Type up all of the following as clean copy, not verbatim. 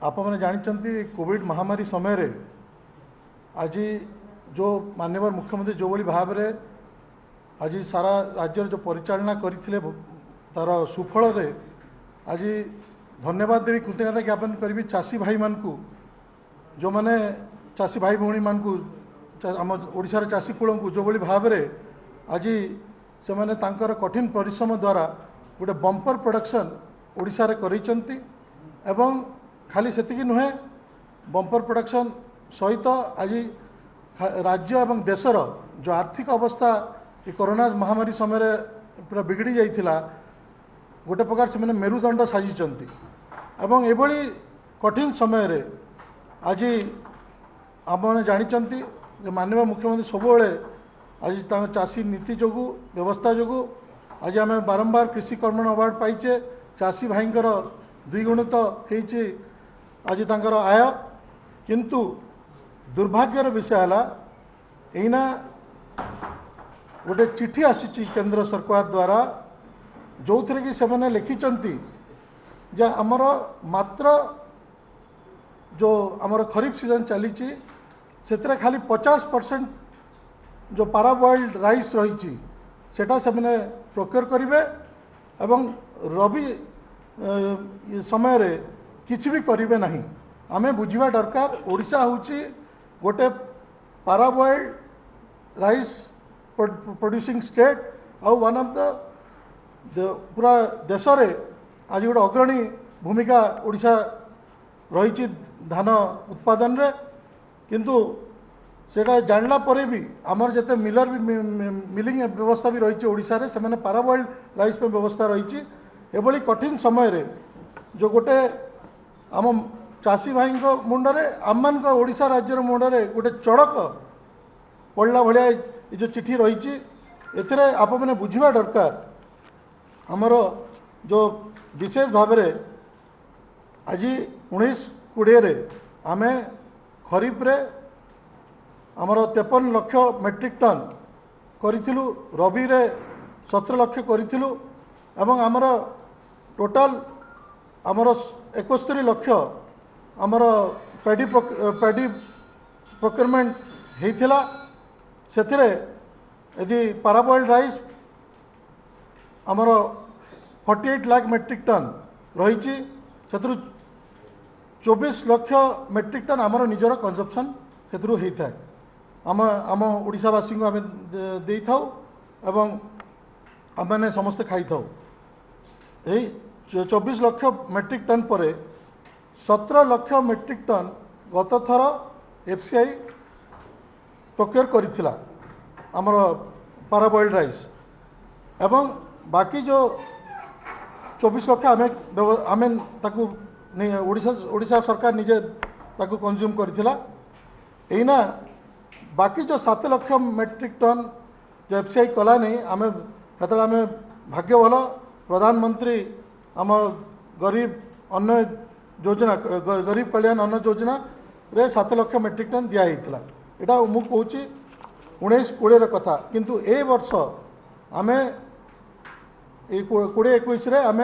आप मैंने जानते कोविड महामारी समय रे आज जो माननीय मुख्यमंत्री जो भाई भाव में आज सारा राज्य जो परिचालना करते तार सुफल रे आज धन्यवाद देवी कृतज्ञता ज्ञापन करी चाषी भाई मान को जो मैंने चाषी भाई भौणी मान को आम ओडिशार चाषी कूल को जो भाव में आज से मैंने तांकर कठिन परिश्रम द्वारा गोटे बंपर प्रोडक्शन ओडिशा रे करैचंती एवं खाली सेतिकी नुहे बंपर प्रोडक्शन सहित आज राज्य एवं देशर जो आर्थिक अवस्था ये कोरोना महामारी समय पूरा बिगड़ी जाइथिला गोटे प्रकार से मैंने मेरुदंड साजिचंती एवं एभली कठिन समय रे आज आप जानिचंती माननीय मुख्यमंत्री सबुबले आज चाषी नीति जोगु व्यवस्था जोगु आज आम बारंबार कृषि कर्मण अवार्ड पाइचे चाषी भाईंकर द्विगुणित होइचे आज तांकर आय किंतु दुर्भाग्यर विषय है एना गोटे चिठी आसी केंद्र सरकार द्वारा जो थे कि से लिखिंट जे आमर मात्र जो आमर खरीफ सीजन चली से खाली 50% जो पाराबॉइल्ड राइस रही सेटा से मैंने प्रोक्योर करेंगे एवं रबी समय रे किसी भी करेंगे नहीं आमे बुझा दरकार ओडिशा होची गोटे पाराबॉइल्ड राइस प्रोड्यूसिंग स्टेट आउ वन ऑफ द पूरा देश रे आज गोटे अग्रणी भूमिका ओडिशा रही धान उत्पादन रे किंतु सेटा जानला परे भी आमर जते मिलर भी मिलिंग व्यवस्था भी रही ओडिशा रे से माने पाराबॉइल्ड राइस पे व्यवस्था रही एभली कठिन समय रे जो गोटे आम चाषी भाई मुंडरे आम मान ओडिशा राज्यर मुंडरे गोटे चड़क पड़ला भाया ये जो चिठी रही एथिरे आप मैंने बुझा दरकार आमर जो विशेष भाव में आज 19-20 रे आमे खरीफ रे आमर 53 लाख मेट्रिक टन करिथिलु रबी रे 17 लाख करिथिलु एवं आमर टोटाल आमर 71 लाख आमर पैडी प्रोक्योरमेंट होइथिला सेथिरे यदि पाराबॉइल्ड राइस आमर 48 लाख मेट्रिक टन रही से 24 लाख मेट्रिक टन आमर निजर कंजप्शन से होता है आम आम ओडिशावासी को आम दे था एवं आम मैंने समस्ते खाई था 24 लाख मेट्रिक टन पर 17 लाख मेट्रिक टन गत थर एफसीआई प्रोक्योर करिथिला आमर पाराबॉइल्ड राइस एवं बाकी जो 24 लाख आम ताकू ओडिशा सरकार निजे ताकू कंज्यूम करथिला एना बाकी जो 7 लाख मेट्रिक टन जो एफसीआई कला नहीं आम हेतले आम भाग्य भल प्रधानमंत्री आम गरीब अन्न योजना गरीब कल्याण अन्न योजना रे 7 लाख मेट्रिक टन दिया हितला एटा मु कहूची 19-20 कथा किंतु ए वर्ष आम 20-21 रे आम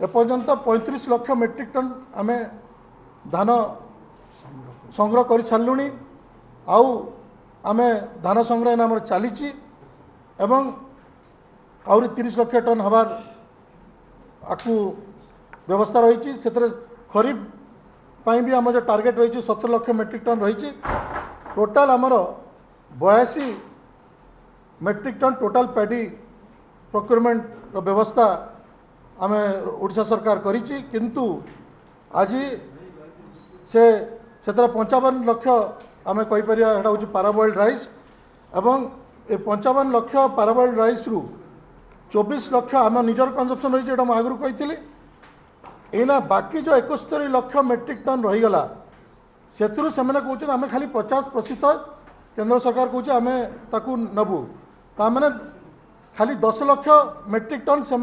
एपर्यंत 35 लाख मेट्रिक टन आम धान संग्रह कर सारूँ आउ आम धान संग्रह आम चली एवं आहरी 30 लाख टन हबार आपको व्यवस्था रही से खरीफ पाई भी आम जो टार्गेट रही 17 लाख मेट्रिक टन रही टोटाल आमर 82 metric ton total paddy procurement व्यवस्था आम ओडिशा सरकार करी किंतु आज से 55 लाख आम कहीपर हूँ पाराबॉइल्ड राइस एवं 55 लाख पाराबॉइल्ड राइस रु 24 लाख आम निजर कंजप्शन रही है आगु कही एना बाकी जो 71 लाख मेट्रिक टन रहीगला से कहते आम खाली 50% केंद्र सरकार कहते आम ताकू नबू ताने खाली 10 लाख मेट्रिक टन से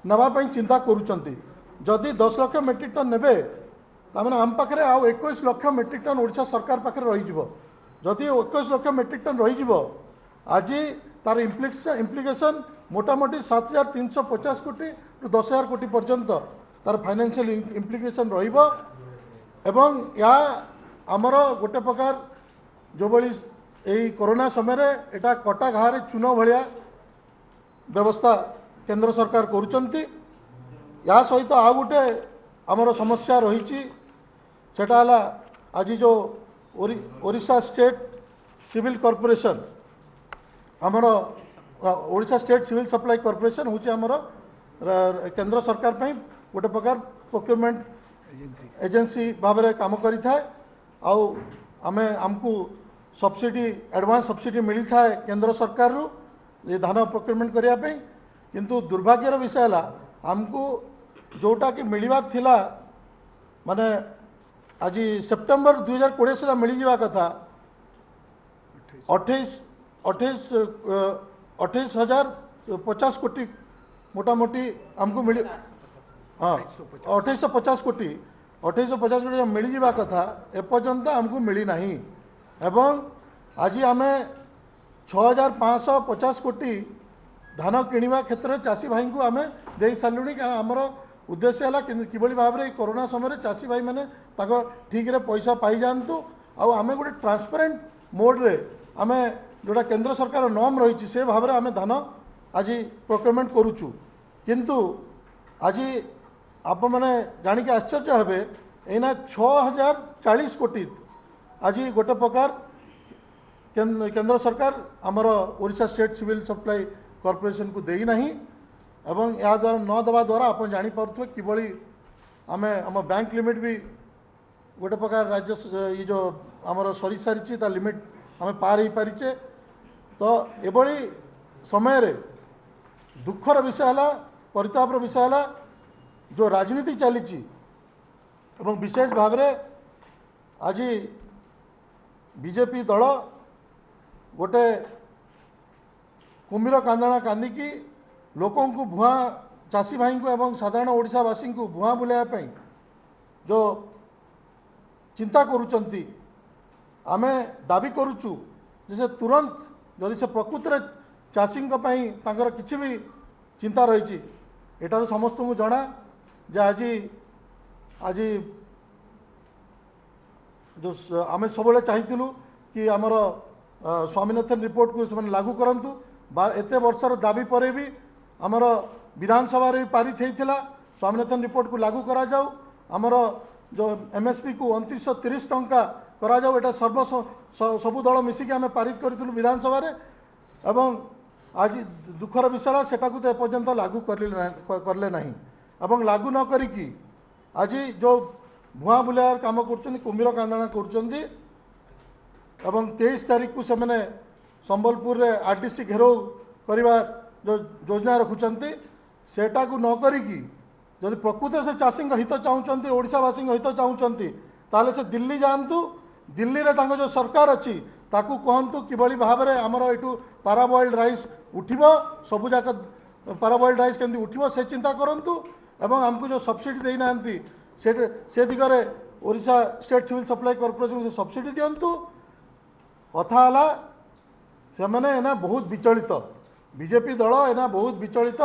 नापी चिंता करुँच जदि 10 लाख मेट्रिक टन ने ताने आम पाखे आउ 21 लाख मेट्रिक टन ओडिशा सरकार पाखे रही जदि 21 लाख मेट्रिक टन रही आज तार इम्प्लिकेशन मोटामोटी 7,350 कोटी रु 10,000 कोटी पर्यंत तार फाइनेंशियल इम्प्लिकेशन रहिबो एवं या आमर गोटे प्रकार जो बड़ी यही कोरोना समय एटा कटा घारे चून भाया व्यवस्था केंद्र सरकार करुचंती या सहित आ गोटे आमर समस्या रही सेटा आज जो ओडिशा स्टेट सिविल कॉर्पोरेशन आमर Odisha state civil supply corporation हूँ आमर केंद्र सरकार पे गोटे प्रकार प्रोक्योरमेंट एजेंसी भाव में काम करें आमे आमको सब्सिडी एडवांस सब्सिडी मिली था केंद्र सरकार रू ये धान प्रोक्योरमेंट करने किंतु दुर्भाग्यर विषय है आमको जोटा कि मिलवार थिला माने आज सेप्टेम्बर 2020 सुधा मिल जावा कथा 28,50 कोटी मोटामोटी आमको मिल हाँ 2850 कोटी मिल जावा कथा एपर्यंत आमको मिली नहीं एवं आज आम 6,550 कोटी धान किणवा क्षेत्र में चाषी भाई को आम दे सारूँ क्या आमर उद्देश्य है कि भाव में कोरोना समय चाषी भाई मैंने ठीक रे पैसा पाई जातु आम गोटे ट्रांसपेरेंट मोड रे आम जोटा केंद्र सरकार नॉर्म रही से भाव में आम धान आज प्रोक्योरमेंट करुचु किंतु आज आप मैंने जानिक आश्चर्य हे एना 6,040 कोटी आज गोटे प्रकार केंद्र सरकार आमर Odisha state civil supply corporation को देई नहीं एवं या द्वारा न दवा द्वारा आप जानीपे किभली आम आम बैंक लिमिट भी गोटे प्रकार राज्य ये जो आमर सरी सारी लिमिट आम पार हो पारिचे तो एभली समय रे दुखर विषय है परितापर विषय है जो राजनीति चली विशेष भाव में आज बीजेपी दल गोटे कुम्भीर कांदना कांदिकी लोकों को भुआ चाषी भाई को एवं साधारण ओडिशावासी को भुआ बुलाइवाई जो चिंता करुचंती आमे दाबी करुचु जे तुरंत जदि से प्रकृत में चाषी किसी भी चिंता रही एटा तो समस्त को जना जे आज आज जो आम सब चाहूँ कि आमर स्वामीनाथन रिपोर्ट को से लागू करंतु एत वर्षर दाबी पर भी आमर विधानसभा भी पारित होता स्वामीनाथन रिपोर्ट को लागू करा जाऊ आमर जो एमएसपी को 2930 टंका करा जाऊ एटा सबु दल मिसिक आम पारित करूँ विधानसभा एवं आज दुखर विषय सेटा को तो एपर्यंत लागू करले नहीं एवं लागू न करिकी आज जो भुआ बुलायार काम कर कुम्भीर कांदना कर 23 तारीख को से मैंने संबलपुर रे आरडीसी घेराव करिवार जो योजना रखुचंती सेटा को न करिकी जदि प्रकृत से चाषी हित चाहूँगी ओडिशावासी हित चाहूँगी ताले से दिल्ली जातु दिल्ली रे जो सरकार अच्छी ताकू कहतु किभली भाव में आमर यू पाराबॉइल्ड राइस उठिबो सबुजाक पाराबॉइल्ड राइस केमती उठिबो से चिंता करंतु एवं आमको जो सब्सिडी देना से दिगरे Odisha state civil supply corporation से सब्सिडी दिंतु कथा से मैंने एना बहुत विचलित बीजेपी दल एना बहुत विचलित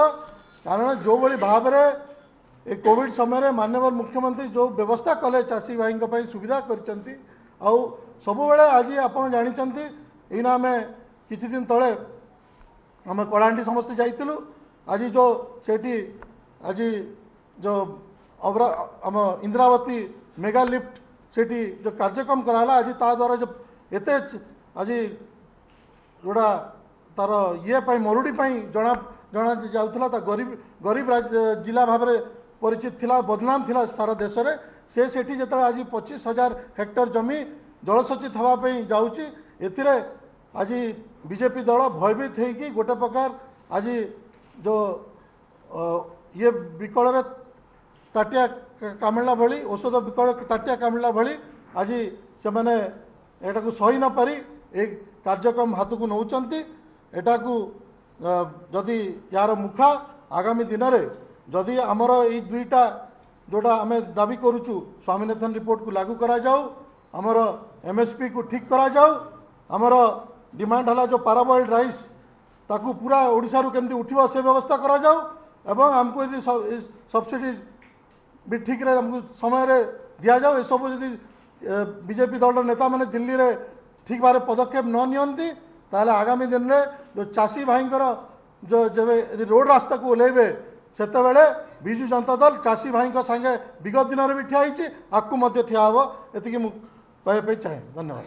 कारण जो भली भाव में कोविड समय माननीय मुख्यमंत्री जो व्यवस्था कले चाषी भाई सुविधा करचंती आउ सब बेले आज आप जानते एना आम किछि दिन तले आम कलाहांडी समस्ते जाइलु आज जो सेठी आज जो आम इंद्रावती मेगा लिफ्ट सेठी जो कार्यक्रम कराला आज ता द्वारा जो एते आज जोड़ा तार ये मरुड़ी जना जना जाऊला गरीब जिला भाव में परिचित थिला बदनाम थिला सारा देश में से सेठी जिते आज 25,000 हेक्टर जमी जलसेचित होगापी जाऊँगी एथिरे आज बीजेपी दल भयभीत होगी गोटे प्रकार आज जो ये विकल ताटिया कामिला भली औषध विकल ताटिया कामिला भली आज से मैंने एटा को सही न पारी एक कार्यक्रम हाथ को नौचंती एटा को जदि यार मुखा आगामी दिन में जदि आमर ये दुईटा जोड़ा आम दाबी करुचु स्वामीनाथन रिपोर्ट को लागू करा जाऊ आमर एमएसपी को ठीक करा जाऊ आमर डिमांड है जो पाराबॉइल्ड राइस ताकू पूरा ओडिशा रू केमती उठिबो से व्यवस्था करा जाऊ एवं आमको यदि सब्सिडी भी ठीक रे हमको समय रे दि जाओ। एसबू जदि बीजेपी दल नेता मैंने दिल्ली रे ठीक भाव पदक्षेप न नियंती ताहले आगामी दिन में जो चाषी भाईंकर जो जब रोड रास्ता को ओह्लैबे सेतेबेले बिजु जनता दल चाषी भाई संगे विगत दिन में भी ठिया आगू ठिया हे ये मुझे कहवाई चाहे। धन्यवाद।